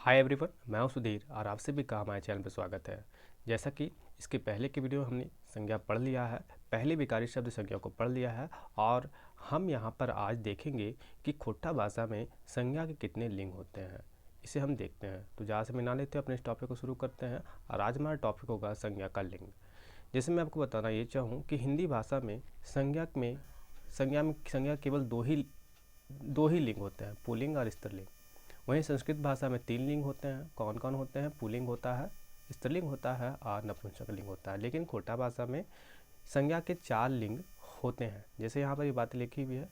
Hi everyone, मैं हूं सुधीर और आपसे भी कहा हमारे चैनल पर स्वागत है। जैसा कि इसके पहले के वीडियो हमने संज्ञा पढ़ लिया है, पहले विकारी शब्द संज्ञा को पढ़ लिया है और हम यहां पर आज देखेंगे कि खोटा भाषा में संज्ञा के कितने लिंग होते हैं। इसे हम देखते हैं। तो ज़्यादा समय ना लेते अपने इस टॉपिक को शुरू करते हैं और आज हमारा टॉपिक होगा संज्ञा का लिंग। जैसे मैं आपको बताना ये चाहूँ कि हिंदी भाषा में संज्ञा केवल दो ही लिंग होते हैं, पुल्लिंग और स्त्रीलिंग। वहीं संस्कृत भाषा में 3 लिंग होते हैं। कौन कौन होते हैं? पुल्लिंग होता है, स्त्रीलिंग होता है और नपुंसकलिंग होता है। लेकिन खोटा भाषा में संज्ञा के 4 लिंग होते हैं। जैसे यहाँ पर ये बात लिखी हुई है,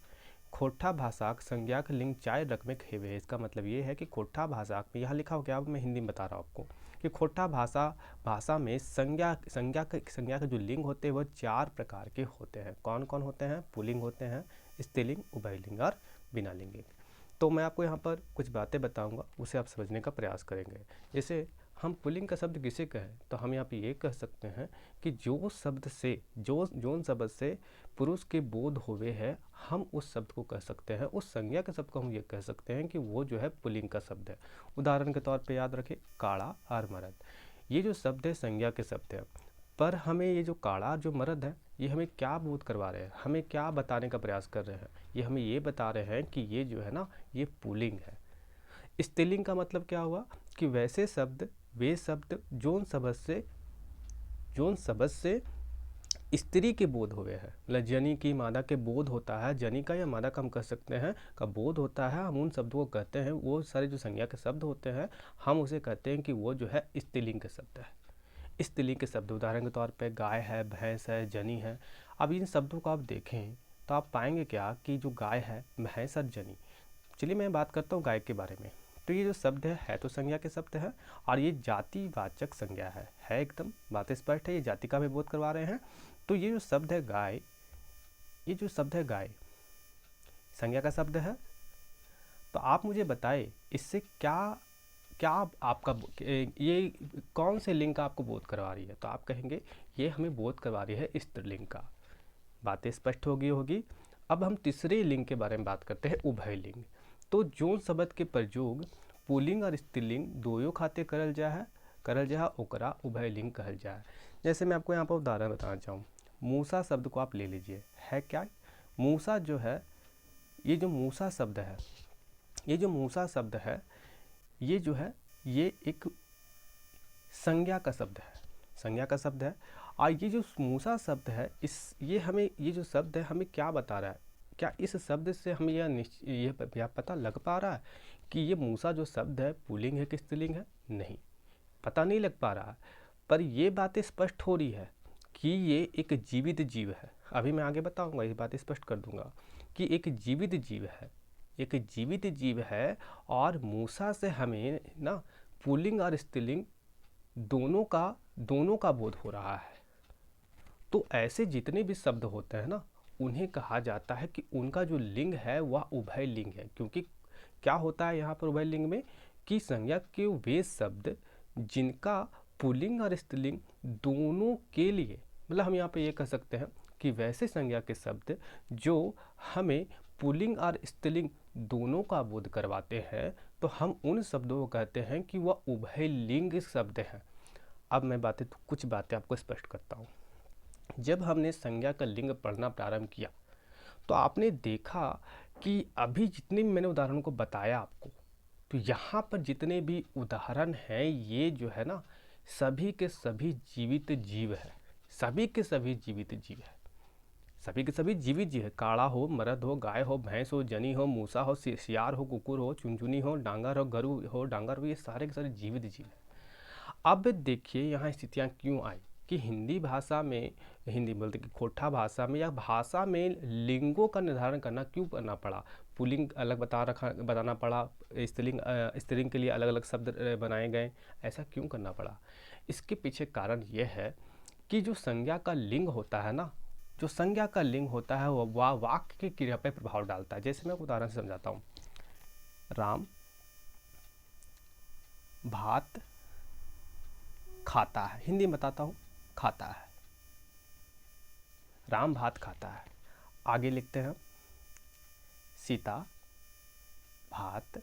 खोटा भाषाक संज्ञाक लिंग 4 रकमें खेवे है। इसका मतलब ये है कि खोटा भाषाक में यहाँ लिखा हो गया, अब मैं हिंदी में बता रहा हूँ आपको कि खोटा भाषा में संज्ञा के जो लिंग होते हैं वह 4 प्रकार के होते हैं। कौन कौन होते हैं? पुल्लिंग होते हैं, स्त्रीलिंग, उभयलिंग और बिना लिंगिक। तो मैं आपको यहाँ पर कुछ बातें बताऊंगा, उसे आप समझने का प्रयास करेंगे। जैसे हम पुल्लिंग का शब्द किसे कहें तो हम यहाँ पे ये कह सकते हैं कि जोन शब्द से पुरुष के बोध होवे है, हम उस शब्द को कह सकते हैं, उस संज्ञा के शब्द को हम ये कह सकते हैं कि वो जो है पुल्लिंग का शब्द है। उदाहरण के तौर पे याद रखें, काड़ा और मर्द। ये जो शब्द है संज्ञा के शब्द है, पर हमें ये जो काड़ा जो मर्द है ये हमें क्या बोध करवा रहे हैं, हमें क्या बताने का प्रयास कर रहे हैं? ये हमें ये बता रहे हैं कि ये जो है ना ये पुल्लिंग है। स्त्रीलिंग का मतलब क्या हुआ कि वे शब्द जोन शब्द से स्त्री के बोध हुए हैं। मतलब जनी की मादा के बोध होता है, जनी का या मादा का हम कह सकते हैं का बोध होता है, हम उन शब्दों को कहते हैं। वो सारे जो संज्ञा के शब्द होते हैं हम उसे कहते हैं कि वो जो है स्त्रीलिंग के शब्द है। स्त्रीलिंग के शब्द उदाहरण के तौर पे गाय है, भैंस है, जनी है। अब इन शब्दों को आप देखें तो आप पाएंगे क्या कि जो गाय है, भैंस और जनी। चलिए मैं बात करता हूँ गाय के बारे में। तो ये जो शब्द है तो संज्ञा के शब्द है और ये जातिवाचक संज्ञा है एकदम बात स्पष्ट है, ये जाति का भी बोध करवा रहे हैं। तो ये जो शब्द है गाय, संज्ञा का शब्द है। तो आप मुझे बताए इससे क्या क्या आपका ये कौन से लिंग का आपको बोध करवा रही है? तो आप कहेंगे ये हमें बोध करवा रही है स्त्रीलिंग का। बातें स्पष्ट होगी। अब हम तीसरे लिंग के बारे में बात करते हैं, उभयलिंग। तो जोन शब्द के प्रयोग पुल्लिंग और स्त्रीलिंग दोनों खाते करल जा ओकरा उभयलिंग कहल जाए। जैसे मैं आपको यहाँ पर उदाहरण बताना चाहूँ, मूसा शब्द को आप ले लीजिए। है क्या? मूसा जो है, ये जो मूसा शब्द है ये जो है ये एक संज्ञा का शब्द है। और ये जो मूसा शब्द है ये जो शब्द है हमें क्या बता रहा है? क्या इस शब्द से हमें यह पता लग पा रहा है कि ये मूसा जो शब्द है पुल्लिंग है कि स्त्रीलिंग है? नहीं, पता नहीं लग पा रहा है। पर ये बातें स्पष्ट हो रही है कि ये एक जीवित जीव है। अभी मैं आगे बताऊंगा, ये बातें स्पष्ट कर दूंगा कि एक जीवित जीव है और मूसा से हमें ना पुल्लिंग और स्त्रीलिंग दोनों का बोध हो रहा है। तो ऐसे जितने भी शब्द होते हैं ना उन्हें कहा जाता है कि उनका जो लिंग है वह उभय लिंग है। क्योंकि क्या होता है यहाँ पर उभय लिंग में कि संज्ञा के वे शब्द जिनका पुल्लिंग और स्त्रीलिंग दोनों के लिए, मतलब हम यहाँ पे ये कह सकते हैं कि वैसे संज्ञा के शब्द जो हमें पुल्लिंग और स्त्रीलिंग दोनों का बोध करवाते हैं तो हम उन शब्दों को कहते हैं कि वह उभय लिंग शब्द हैं। अब मैं कुछ बातें आपको स्पष्ट करता हूँ। जब हमने संज्ञा का लिंग पढ़ना प्रारंभ किया तो आपने देखा कि अभी जितने भी मैंने उदाहरणों को बताया आपको, तो यहाँ पर जितने भी उदाहरण हैं ये जो है ना सभी के सभी जीवित जीव है। सभी के सभी जीवित जीव है। काड़ा हो, मर्द हो, गाय हो, भैंस हो, जनी हो, मूसा हो, सियार हो, कुकुर हो, चुनचुनी हो, डांगर हो, गरु हो, डांगर हो, ये सारे के सारे जीवित जीव है। अब देखिए यहाँ स्थितियाँ क्यों आई कि हिंदी बोलते कि खोटा भाषा में या भाषा में लिंगों का निर्धारण क्यों करना पड़ा? पुल्लिंग अलग बताना पड़ा, स्त्रीलिंग के लिए अलग अलग शब्द बनाए गए, ऐसा क्यों करना पड़ा? इसके पीछे कारण यह है कि जो संज्ञा का लिंग होता है वह वाक्य की क्रिया पर प्रभाव डालता है। जैसे मैं उदाहरण से समझाता हूँ, राम भात खाता है। हिंदी में बताता हूँ, खाता है। राम भात खाता है। आगे लिखते हैं, सीता भात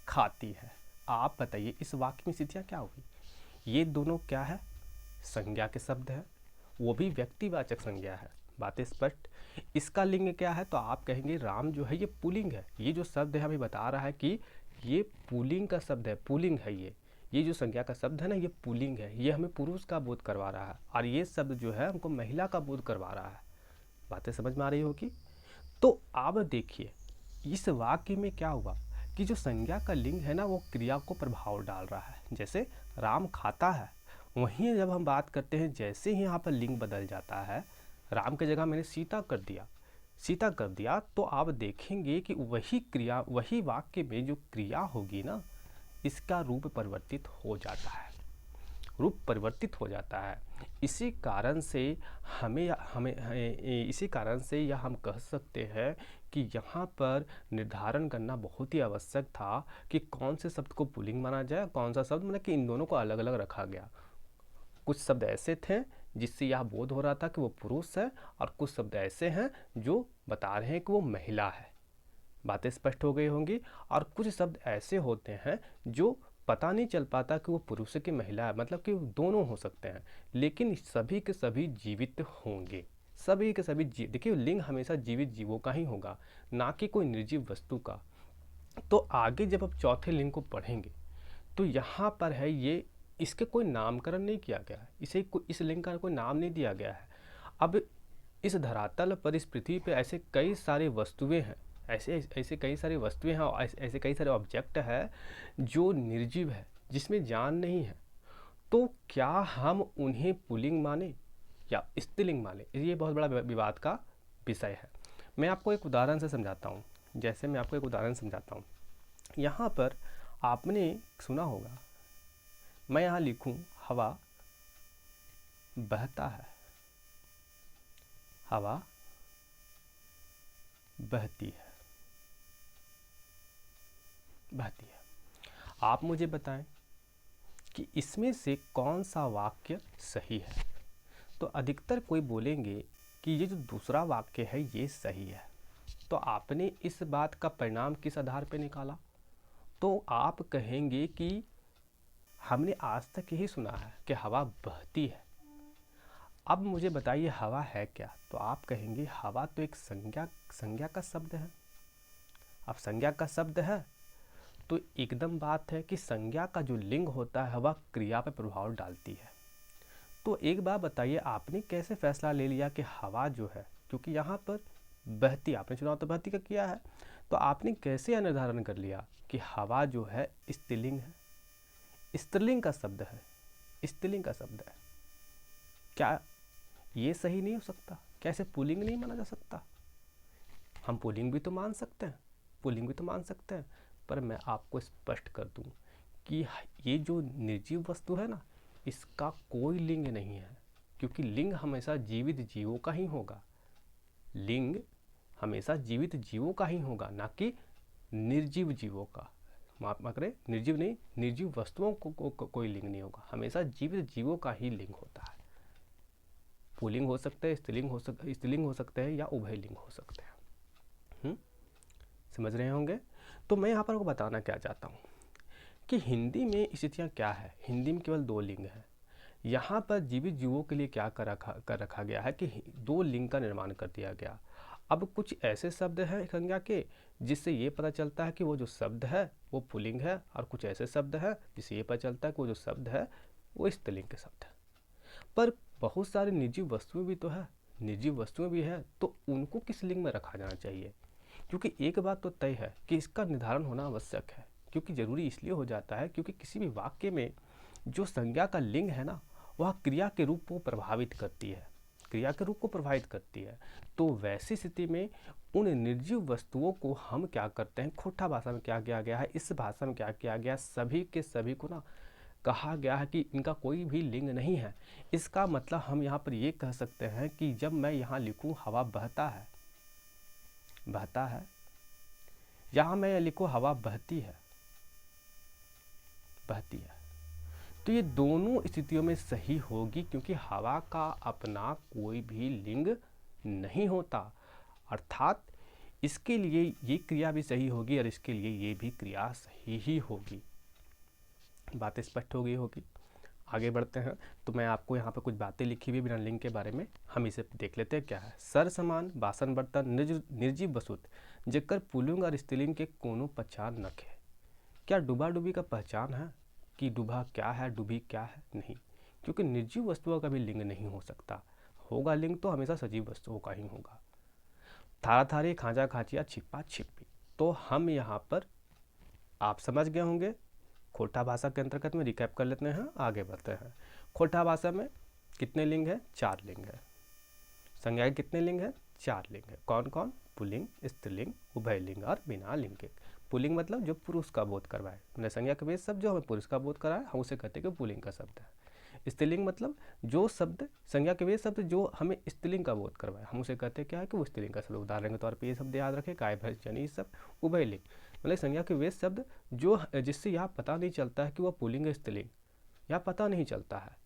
खाती है। आप बताइए इस वाक्य में स्थितियाँ क्या हुई? ये दोनों क्या है? संज्ञा के शब्द है, वो भी व्यक्तिवाचक संज्ञा है। बातें स्पष्ट। इसका लिंग क्या है? तो आप कहेंगे राम जो है ये पुल्लिंग है। ये जो शब्द है हमें बता रहा है कि ये पुल्लिंग का शब्द है, पुल्लिंग है ये जो संज्ञा का शब्द है ना, ये पुल्लिंग है। ये हमें पुरुष का बोध करवा रहा है, और ये शब्द जो है हमको महिला का बोध करवा रहा है। बातें समझ में आ रही होगी? तो आप देखिए इस वाक्य में क्या हुआ कि जो संज्ञा का लिंग है ना, वो क्रिया को प्रभाव डाल रहा है। जैसे राम खाता है, वहीं जब हम बात करते हैं, जैसे ही यहाँ पर लिंग बदल जाता है, राम की जगह मैंने सीता कर दिया, तो आप देखेंगे कि वही क्रिया, वही वाक्य में जो क्रिया होगी ना, इसका रूप परिवर्तित हो जाता है, इसी कारण से इसी कारण से यह हम कह सकते हैं कि यहाँ पर निर्धारण करना बहुत ही आवश्यक था कि कौन से शब्द को पुल्लिंग माना जाए, कौन सा शब्द, मतलब कि इन दोनों को अलग अलग रखा गया। कुछ शब्द ऐसे थे जिससे यह बोध हो रहा था कि वो पुरुष है, और कुछ शब्द ऐसे हैं जो बता रहे हैं कि वो महिला है। बातें स्पष्ट हो गई होंगी। और कुछ शब्द ऐसे होते हैं जो पता नहीं चल पाता कि वो पुरुष है कि महिला है, मतलब कि दोनों हो सकते हैं, लेकिन सभी के सभी जीवित होंगे, सभी के सभी देखिए लिंग हमेशा जीवित जीवों का ही होगा, ना कि कोई निर्जीव वस्तु का। तो आगे जब आप चौथे लिंग को पढ़ेंगे तो यहाँ पर है ये, इसके कोई नामकरण नहीं किया गया है, इस लिंग का कोई नाम नहीं दिया गया है। अब इस धरातल पर, इस पृथ्वी पे ऐसे कई सारी वस्तुएं हैं, ऐसे कई सारी वस्तुएं हैं, और ऐसे कई सारे ऑब्जेक्ट है जो निर्जीव है, जिसमें जान नहीं है। तो क्या हम उन्हें पुल्लिंग माने या स्त्रीलिंग माने, ये बहुत बड़ा विवाद का विषय है। मैं आपको एक उदाहरण से समझाता हूँ। यहाँ पर आपने सुना होगा, मैं यहाँ लिखूँ हवा बहता है, हवा बहती है। आप मुझे बताएं कि इसमें से कौन सा वाक्य सही है। तो अधिकतर कोई बोलेंगे कि ये जो दूसरा वाक्य है ये सही है। तो आपने इस बात का परिणाम किस आधार पर निकाला? तो आप कहेंगे कि हमने आज तक यही सुना है कि हवा बहती है। अब मुझे बताइए हवा है क्या? तो आप कहेंगे हवा तो एक संज्ञा का शब्द है। अब संज्ञा का शब्द है तो एकदम बात है कि संज्ञा का जो लिंग होता है वह क्रिया पर प्रभाव डालती है। तो एक बात बताइए, आपने कैसे फैसला ले लिया कि हवा जो है, क्योंकि यहाँ पर बहती, आपने चुनाव तो बहती का किया है, तो आपने कैसे यह निर्धारण कर लिया कि हवा जो है स्त्रीलिंग है, स्त्रीलिंग का शब्द है? क्या ये सही नहीं हो सकता? कैसे पुल्लिंग नहीं माना जा सकता? हम पुल्लिंग भी तो मान सकते हैं, पर मैं आपको स्पष्ट कर दूं कि ये जो निर्जीव वस्तु है ना, इसका कोई लिंग नहीं है, क्योंकि लिंग हमेशा जीवित जीवों का ही होगा, ना कि निर्जीव जीवों का। माफ करें, निर्जीव नहीं, निर्जीव वस्तुओं को कोई लिंग नहीं होगा, हमेशा जीवित जीवों का ही लिंग होता है। पुल्लिंग हो सकते हैं, स्त्रीलिंग हो सकते हैं, या उभय लिंग हो सकते हैं। समझ रहे होंगे? तो मैं यहाँ पर आपको बताना क्या चाहता हूँ कि हिंदी में स्थितियाँ क्या है। हिंदी में केवल 2 लिंग है। यहाँ पर जीवित जीवों के लिए क्या कर रखा गया है कि 2 लिंग का निर्माण कर दिया गया। अब कुछ ऐसे शब्द हैं संज्ञा के जिससे ये पता चलता है कि वो जो शब्द है वो पुल्लिंग है, और कुछ ऐसे शब्द है जिससे ये पता चलता है कि वो जो शब्द है वो स्त्रीलिंग के शब्द है। पर बहुत सारी निर्जीव वस्तुएं भी है, तो उनको किस लिंग में रखा जाना चाहिए? क्योंकि एक बात तो तय है कि इसका निर्धारण होना आवश्यक है, क्योंकि ज़रूरी इसलिए हो जाता है क्योंकि किसी भी वाक्य में जो संज्ञा का लिंग है ना, वह क्रिया के रूप को प्रभावित करती है। तो वैसी स्थिति में उन निर्जीव वस्तुओं को हम क्या करते हैं, खोटा भाषा में क्या किया गया है, इस भाषा में क्या किया गया, सभी के सभी को ना कहा गया है कि इनका कोई भी लिंग नहीं है। इसका मतलब हम यहाँ पर ये कह सकते हैं कि जब मैं यहाँ लिखूँ हवा बहता है, यहाँ मैं लिखूँ हवा बहती है, तो ये दोनों स्थितियों में सही होगी, क्योंकि हवा का अपना कोई भी लिंग नहीं होता। अर्थात इसके लिए ये क्रिया भी सही होगी और इसके लिए ये भी क्रिया सही ही होगी। बातें स्पष्ट हो गई होगी। आगे बढ़ते हैं। तो मैं आपको यहाँ पर कुछ बातें लिखी हुई बिना लिंग के बारे में, हम इसे देख लेते हैं क्या है। सर समान बासन बर्तन निर्जीव वसुत जेकर पुल्लिंग और स्त्रीलिंग के कोनो पहचान नख है। क्या डूबा डूबी का पहचान है कि डूबा क्या है, डूबी क्या है? नहीं, क्योंकि निर्जीव वस्तुओं का भी लिंग नहीं हो सकता। होगा लिंग तो हमेशा सजीव वस्तुओं का ही होगा। थारा थारी, खांचा खांचिया, छिपा छिपी। तो हम यहाँ पर आप समझ गए होंगे। खोटा भाषा के अंतर्गत में रिकैप कर लेते हैं, आगे बढ़ते हैं। खोटा भाषा में कितने लिंग है? 4 लिंग है। संज्ञा के कितने लिंग है? 4 लिंग है। कौन कौन? पुल्लिंग, स्त्रीलिंग, उभयलिंग और बिना लिंग के। पुल्लिंग मतलब जो पुरुष का बोध करवाए, मैंने संज्ञा के वेद शब्द जो हमें पुरुष का बोध कराए, हम उसे कहते हैं कि पुल्लिंग का शब्द है। स्त्रीलिंग मतलब जो शब्द, संज्ञा के वेद शब्द जो हमें स्त्रीलिंग का बोध करवाए, हम उसे कहते हैं क्या है कि वो स्त्रीलिंग का शब्द। उदाहरण के तौर पर ये शब्द याद रखें, काय भैंस जनी सब। उभयलिंग मतलब संज्ञा के वेद शब्द जो जिससे यह पता नहीं चलता है कि वह पुल्लिंग है स्त्रीलिंग, या पता नहीं चलता है,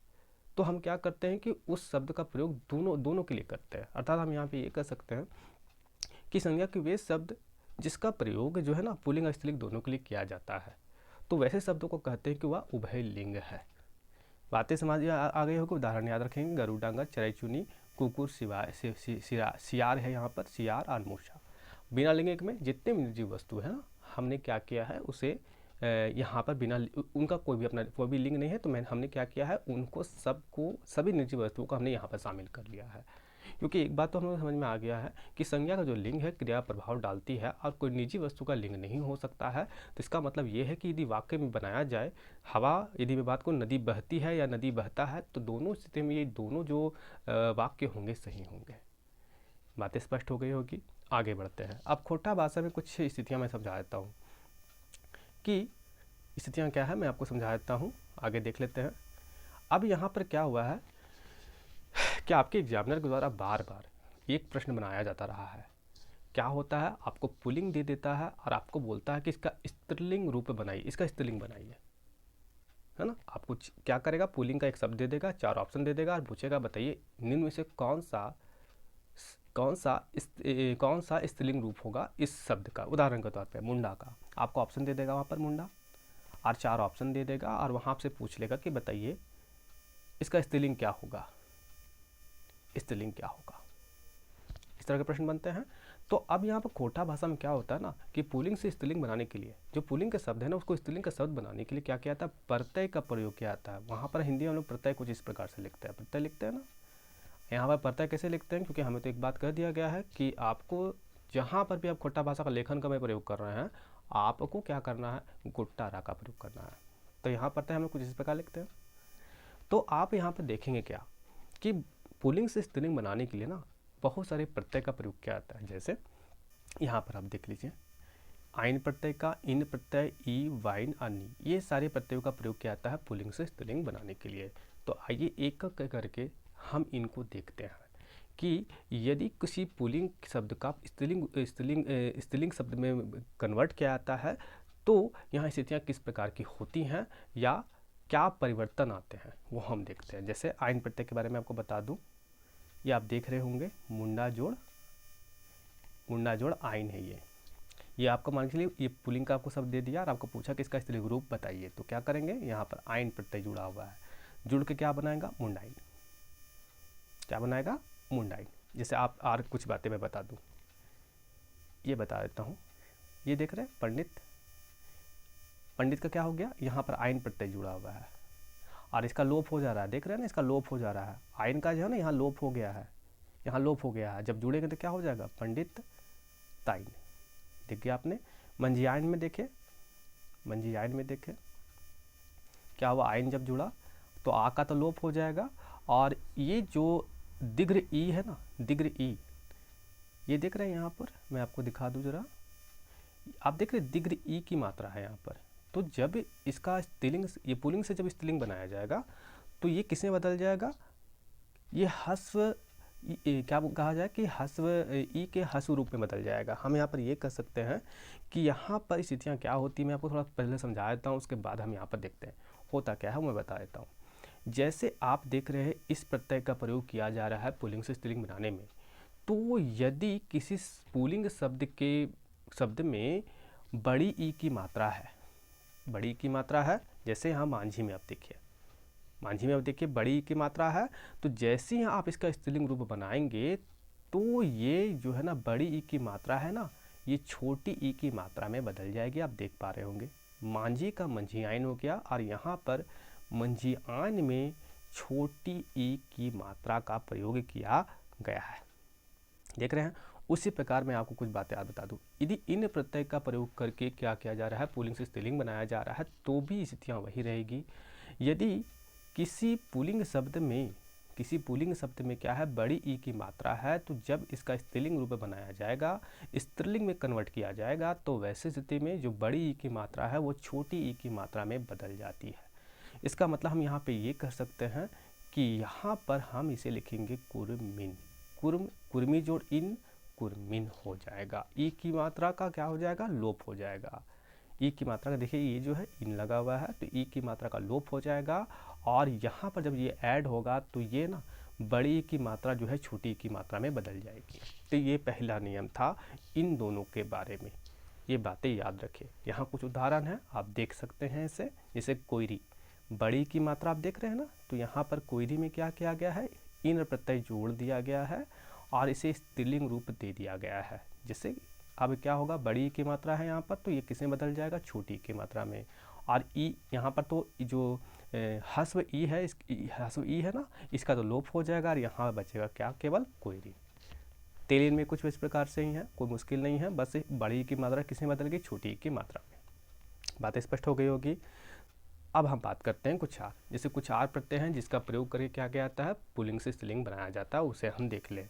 तो हम क्या करते हैं कि उस शब्द का प्रयोग दोनों के लिए करते हैं। अर्थात हम यहाँ पे ये कह सकते हैं कि संज्ञा के वे शब्द जिसका प्रयोग जो है ना पुल्लिंग और स्त्रीलिंग दोनों के लिए किया जाता है, तो वैसे शब्दों को कहते हैं कि वह उभय लिंग है। बातें समझ आ गई होगी। उदाहरण याद रखेंगे, गरुडांगा, चरैचुनी, कुकुर, सियार है यहाँ पर, सियार और मूषा। बिना लिंग में जितने भी निर्जीव वस्तु है ना, हमने क्या किया है उसे यहाँ पर बिना उनका कोई भी लिंग नहीं है, तो हमने क्या किया है, उनको सभी निर्जीव वस्तुओं को हमने यहाँ पर शामिल कर लिया है। क्योंकि एक बात तो हमें समझ में आ गया है कि संज्ञा का जो लिंग है क्रिया प्रभाव डालती है और कोई निजी वस्तु का लिंग नहीं हो सकता है। तो इसका मतलब ये है कि यदि वाक्य में बनाया जाए, हवा यदि मैं बात को नदी बहती है या नदी बहता है, तो दोनों स्थिति में ये दोनों जो वाक्य होंगे सही होंगे। बातें स्पष्ट हो गई होगी। आगे बढ़ते हैं। अब खोटा भाषा में कुछ स्थितियाँ मैं समझा देता हूँ कि स्थितियाँ क्या है, मैं आपको समझा देता हूँ। आगे देख लेते हैं। अब यहाँ पर क्या हुआ है कि आपके एग्जामिनर के द्वारा बार बार एक प्रश्न बनाया जाता रहा है। क्या होता है, आपको पुल्लिंग दे देता है और आपको बोलता है कि इसका स्त्रीलिंग रूप बनाइए, इसका स्त्रीलिंग बनाइए, है ना। आपको क्या करेगा, पुल्लिंग का एक शब्द दे देगा, 4 ऑप्शन दे देगा और पूछेगा बताइए निम्न में से कौन सा स्त्रीलिंग रूप होगा इस शब्द का। उदाहरण के तौर पे मुंडा का, आपको ऑप्शन दे देगा वहाँ पर मुंडा, और 4 ऑप्शन दे देगा और वहाँ से पूछ लेगा कि बताइए इसका स्त्रीलिंग क्या होगा, स्त्रीलिंग क्या होगा। इस तरह के प्रश्न बनते हैं। तो अब यहाँ पर खोटा भाषा में क्या होता है ना कि पुल्लिंग से स्त्रीलिंग बनाने के लिए, जो पुल्लिंग का शब्द है ना उसको स्त्रीलिंग का शब्द बनाने के लिए क्या किया जाता है, प्रत्यय का प्रयोग किया जाता है। वहाँ पर हिंदी में हम लोग प्रत्यय कुछ इस प्रकार से लिखते हैं, प्रत्यय लिखते हैं ना। यहाँ पर प्रत्यय कैसे लिखते हैं, क्योंकि हमें तो एक बात कह दिया गया है कि आपको जहाँ पर भी आप खोटा भाषा का लेखन का में प्रयोग कर रहे हैं, आपको क्या करना है, गुट्टा रा का प्रयोग करना है। तो यहाँ प्रत्यय हम लोग कुछ इस प्रकार लिखते हैं। तो आप यहाँ पर देखेंगे क्या कि पुल्लिंग से स्त्रीलिंग बनाने के लिए ना बहुत सारे प्रत्यय का प्रयोग किया जाता है। जैसे यहाँ पर आप देख लीजिए, आइन प्रत्यय का, इन प्रत्यय, ई, वाइन, अनि, ये सारे प्रत्ययों का प्रयोग किया जाता है पुल्लिंग से स्त्रीलिंग बनाने के लिए। तो आइए एक करके हम इनको देखते हैं कि यदि किसी पुल्लिंग शब्द का स्त्रीलिंग शब्द में कन्वर्ट किया जाता है तो यहाँ स्थितियाँ किस प्रकार की होती हैं या क्या परिवर्तन आते हैं, वो हम देखते हैं। जैसे आइन प्रत्यय के बारे में आपको बता दूं, ये आप देख रहे होंगे, मुंडा जोड़ आइन है। ये आपको मान के लिए ये पुल्लिंग का आपको शब्द दे दिया और आपको पूछा कि इसका स्त्रीलिंग रूप बताइए, तो क्या करेंगे, यहाँ पर आइन प्रत्यय जुड़ा हुआ है, जुड़ के क्या बनाएगा, मुंडाइन। क्या बनाएगा, मुंडाइन। जैसे आप और कुछ बातें मैं बता दूं, ये बता देता हूँ। ये देख रहे हैं पंडित का क्या हो गया, यहाँ पर आइन प्रत्यय जुड़ा हुआ है और इसका लोप हो जा रहा है, देख रहे हैं ना, इसका लोप हो जा रहा है। आइन का जो है ना यहाँ लोप हो गया है, यहाँ लोप हो गया है। जब जुड़ेगा तो क्या हो जाएगा, पंडित ताइन। देख गया आपने। मंझियाइन में देखे क्या हुआ, आइन जब जुड़ा तो आ का तो लोप हो जाएगा और ये जो दीर्घ ई है ना, दीर्घ ई, ये देख रहे हैं यहाँ पर, मैं आपको दिखा दूं जरा, आप देख रहे हैं दीर्घ ई की मात्रा है यहाँ पर। तो जब इसका स्त्रीलिंग, ये पुल्लिंग से जब स्त्रीलिंग बनाया जाएगा तो ये किसमें बदल जाएगा, ये हस्व, क्या कहा जाए कि हस्व ई के हस्व रूप में बदल जाएगा। हम यहाँ पर ये कह सकते हैं कि यहाँ पर स्थितियाँ क्या होती हैं, मैं आपको थोड़ा पहले समझा देता हूँ, उसके बाद हम यहाँ पर देखते हैं होता क्या है, मैं बता देता हूँ। जैसे आप देख रहे हैं इस प्रत्यय का प्रयोग किया जा रहा है पुल्लिंग से स्त्रीलिंग बनाने में, तो यदि किसी पुल्लिंग शब्द में बड़ी ई की मात्रा है, बड़ी की मात्रा है, जैसे यहाँ मांझी में आप देखिए, मांझी में आप देखिए बड़ी की मात्रा है, तो जैसे ही आप इसका स्त्रीलिंग रूप बनाएंगे तो ये जो है ना बड़ी ई की मात्रा है ना, ये छोटी ई की मात्रा में बदल जाएगी। आप देख पा रहे होंगे मांझी का मंझियाइन हो गया, और यहाँ पर मंझियाइन में छोटी ई की मात्रा का प्रयोग किया गया है। देख रहे हैं। उसी प्रकार मैं आपको कुछ बातें और बता दूं, यदि इन प्रत्यय का प्रयोग करके क्या किया जा रहा है, पुल्लिंग से स्त्रीलिंग बनाया जा रहा है, तो भी स्थितियाँ वही रहेगी। यदि किसी पुल्लिंग शब्द में क्या है, बड़ी ई की मात्रा है, तो जब इसका स्त्रीलिंग रूप बनाया जाएगा, स्त्रीलिंग में कन्वर्ट किया जाएगा, तो वैसे स्थिति में जो बड़ी ई की मात्रा है वो छोटी ई की मात्रा में बदल जाती है। इसका मतलब हम यहाँ पे ये कह सकते हैं कि यहाँ पर हम इसे लिखेंगे कुर्मिन, कुर्मी जोड़ इन, कुर्मिन हो जाएगा। ई की मात्रा का क्या हो जाएगा, लोप हो जाएगा। ई की मात्रा का देखिए ये जो है इन लगा हुआ है, तो ई की मात्रा का लोप हो जाएगा, और यहाँ पर जब ये ऐड होगा तो ये ना बड़ी ई की मात्रा जो है छोटी ई की मात्रा में बदल जाएगी। तो ये पहला नियम था इन दोनों के बारे में, ये बातें याद रखें। यहाँ कुछ उदाहरण है, आप देख सकते हैं इसे, जैसे कोयरी, बड़ी की मात्रा आप देख रहे हैं ना, तो यहाँ पर कोयरी में क्या किया गया है, इन प्रत्यय जोड़ दिया गया है और इसे स्त्रीलिंग रूप दे दिया गया है। जैसे अब क्या होगा, बड़ी की मात्रा है यहाँ पर, तो ये किसमें बदल जाएगा, छोटी की मात्रा में। और ई यहाँ पर तो जो हस्व ई है, हस्व ई है ना, इसका तो लोप हो जाएगा, और यहाँ बचेगा क्या, केवल कोयरी। तेलिन में कुछ इस प्रकार से ही है, कोई मुश्किल नहीं है, बस बड़ी की मात्रा किसमें बदल गई, छोटी की मात्रा में। बात स्पष्ट हो गई होगी। अब हम बात करते हैं कुछ आर, जैसे कुछ आर प्रत्यय हैं जिसका प्रयोग करके क्या किया जाता है, पुल्लिंग से स्त्रीलिंग बनाया जाता है, उसे हम देख लें।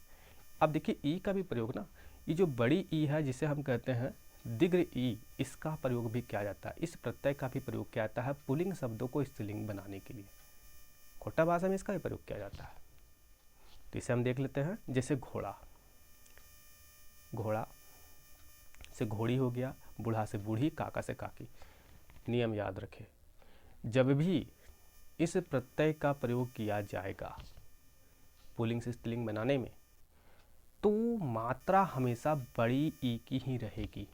अब देखिए ई का भी प्रयोग ना, ये जो बड़ी ई है जिसे हम कहते हैं दीर्घ ई, इसका प्रयोग भी किया जाता है, इस प्रत्यय का भी प्रयोग किया जाता है पुल्लिंग शब्दों को स्त्रीलिंग बनाने के लिए। खोटा भाषा में इसका भी प्रयोग किया जाता है, तो इसे हम देख लेते हैं। जैसे घोड़ा, घोड़ा से घोड़ी हो गया, बूढ़ा से बूढ़ी, काका से काकी। नियम याद रखें, जब भी इस प्रत्यय का प्रयोग किया जाएगा पुल्लिंग से स्त्रीलिंग बनाने में, तो मात्रा हमेशा बड़ी ई की ही रहेगी,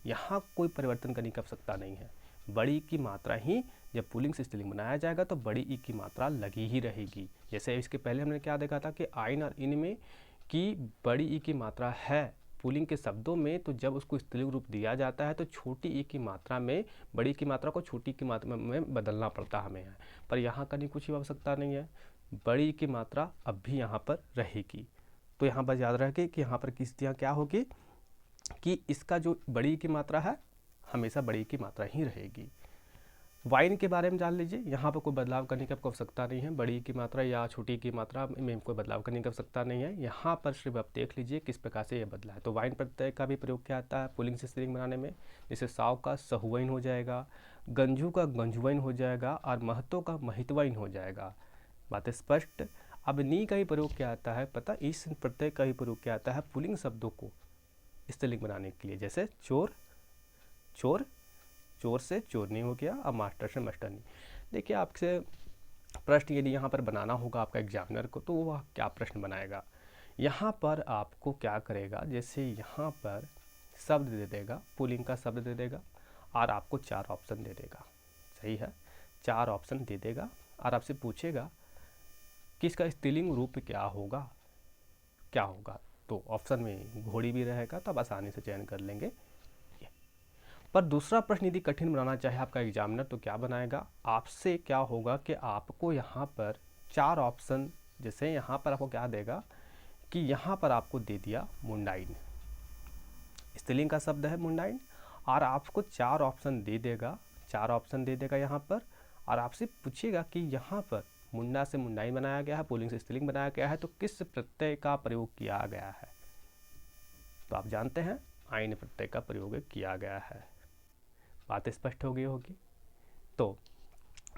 यहाँ कोई परिवर्तन करने की आवश्यकता नहीं है। बड़ी की मात्रा ही जब पुल्लिंग से स्त्रीलिंग बनाया जाएगा तो बड़ी ई की मात्रा लगी ही रहेगी। जैसे इसके पहले हमने क्या देखा था कि आइन और इन में कि बड़ी ई की मात्रा है पुल्लिंग के शब्दों में, तो जब उसको स्त्रीलिंग रूप दिया जाता है तो छोटी ई की मात्रा में बड़ी की मात्रा को छोटी की मात्रा में बदलना पड़ता हमें है, पर यहाँ करने की कुछ आवश्यकता नहीं है, बड़ी की मात्रा अब भी यहाँ पर रहेगी। तो यहाँ पर याद रखें कि यहाँ पर की स्थितियाँ क्या होगी कि इसका जो बड़ी की मात्रा है हमेशा बड़ी की मात्रा ही रहेगी। वाइन के बारे में जान लीजिए, यहाँ पर कोई बदलाव करने की आपको आवश्यकता नहीं है, बड़ी की मात्रा या छोटी की मात्रा में कोई बदलाव करने की आवश्यकता नहीं है। यहाँ पर सिर्फ आप देख लीजिए किस प्रकार से ये बदला है। तो वाइन प्रत्यय का भी प्रयोग किया जाता है पुल्लिंग से स्त्रीलिंग बनाने में, जैसे साव का सहुवैन हो जाएगा, गंजू का गंजुवैन हो जाएगा, और महतो का महितवैन हो जाएगा। बात स्पष्ट। अब नी का ही प्रयोग किया जाता है, पता, इस प्रत्यय का ही प्रयोग किया जाता है पुल्लिंग शब्दों को स्त्रीलिंग बनाने के लिए, जैसे चोर, चोर, चोर से चोरनी हो गया, और मास्टर से मास्टरनी। देखिए आपसे प्रश्न यदि यहाँ पर बनाना होगा आपका एग्जामिनर को, तो वह क्या प्रश्न बनाएगा, यहाँ पर आपको क्या करेगा, जैसे यहाँ पर शब्द दे देगा, पुल्लिंग का शब्द दे देगा, और आपको 4 ऑप्शन दे देगा, सही है, 4 ऑप्शन दे देगा, और आपसे पूछेगा कि इसका स्त्रीलिंग रूप क्या होगा, क्या होगा। तो ऑप्शन में घोड़ी भी रहेगा, तो आप आसानी से चयन कर लेंगे। पर दूसरा प्रश्न यदि कठिन बनाना चाहे आपका एग्जामिनर, तो क्या बनाएगा, आपसे क्या होगा कि आपको यहाँ पर 4 ऑप्शन, जैसे यहाँ पर आपको क्या देगा कि यहाँ पर आपको दे दिया मुंडाइन, स्त्रीलिंग का शब्द है मुंडाइन, और आपको 4 ऑप्शन दे देगा, 4 ऑप्शन दे देगा यहाँ पर, और आपसे पूछेगा कि यहाँ पर मुंडा से मुंडाइन बनाया गया है, पुल्लिंग से स्त्रीलिंग बनाया गया है, तो किस प्रत्यय का प्रयोग किया गया है। तो आप जानते हैं आइन प्रत्यय का प्रयोग किया गया है। बात स्पष्ट हो गई होगी। तो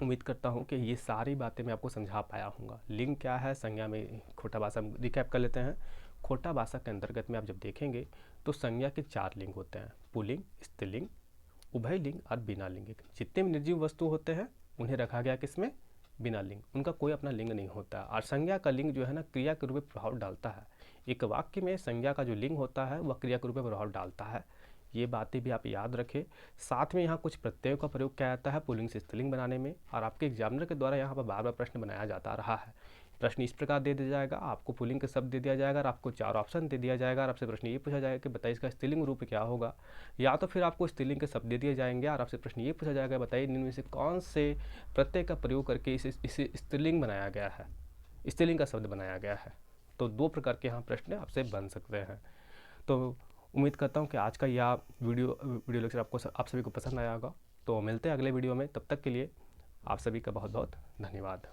उम्मीद करता हूँ कि ये सारी बातें मैं आपको समझा पाया हूँगा। लिंग क्या है, संज्ञा में खोटा भाषा में रिकैप कर लेते हैं। खोटा भाषा के अंतर्गत में आप जब देखेंगे तो संज्ञा के 4 लिंग होते हैं, पुल्लिंग, स्त्रीलिंग, उभय लिंग और बिना लिंग। जितने भी निर्जीव वस्तु होते हैं उन्हें रखा गया किसमें, बिना लिंग, उनका कोई अपना लिंग नहीं होता। और संज्ञा का लिंग जो है ना क्रिया के रूप में प्रभाव डालता है। एक वाक्य में संज्ञा का जो लिंग होता है वह क्रिया के रूप में प्रभाव डालता है। ये बातें भी आप याद रखें। साथ में यहाँ कुछ प्रत्ययों का प्रयोग किया जाता है पुल्लिंग से स्त्रीलिंग बनाने में, और आपके एग्जामिनर के द्वारा यहाँ पर बार बार प्रश्न बनाया जाता रहा है। प्रश्न इस प्रकार दे दिया जाएगा, आपको पुल्लिंग का शब्द दे दिया जाएगा और आपको 4 ऑप्शन दे दिया जाएगा और आपसे प्रश्न ये पूछा जाएगा कि बताइए इसका स्त्रीलिंग रूप क्या होगा, या तो फिर आपको स्त्रीलिंग के शब्द दे दिए जाएंगे और आपसे प्रश्न ये पूछा जाएगा बताइए इनमें से कौन से प्रत्यय का प्रयोग करके इसे स्त्रीलिंग बनाया गया है, स्त्रीलिंग का शब्द बनाया गया है। तो 2 प्रकार के यहाँ प्रश्न आपसे बन सकते हैं। तो उम्मीद करता हूँ कि आज का यह वीडियो लेक्चर आप सभी को पसंद आया होगा। तो मिलते हैं अगले वीडियो में, तब तक के लिए आप सभी का बहुत बहुत धन्यवाद।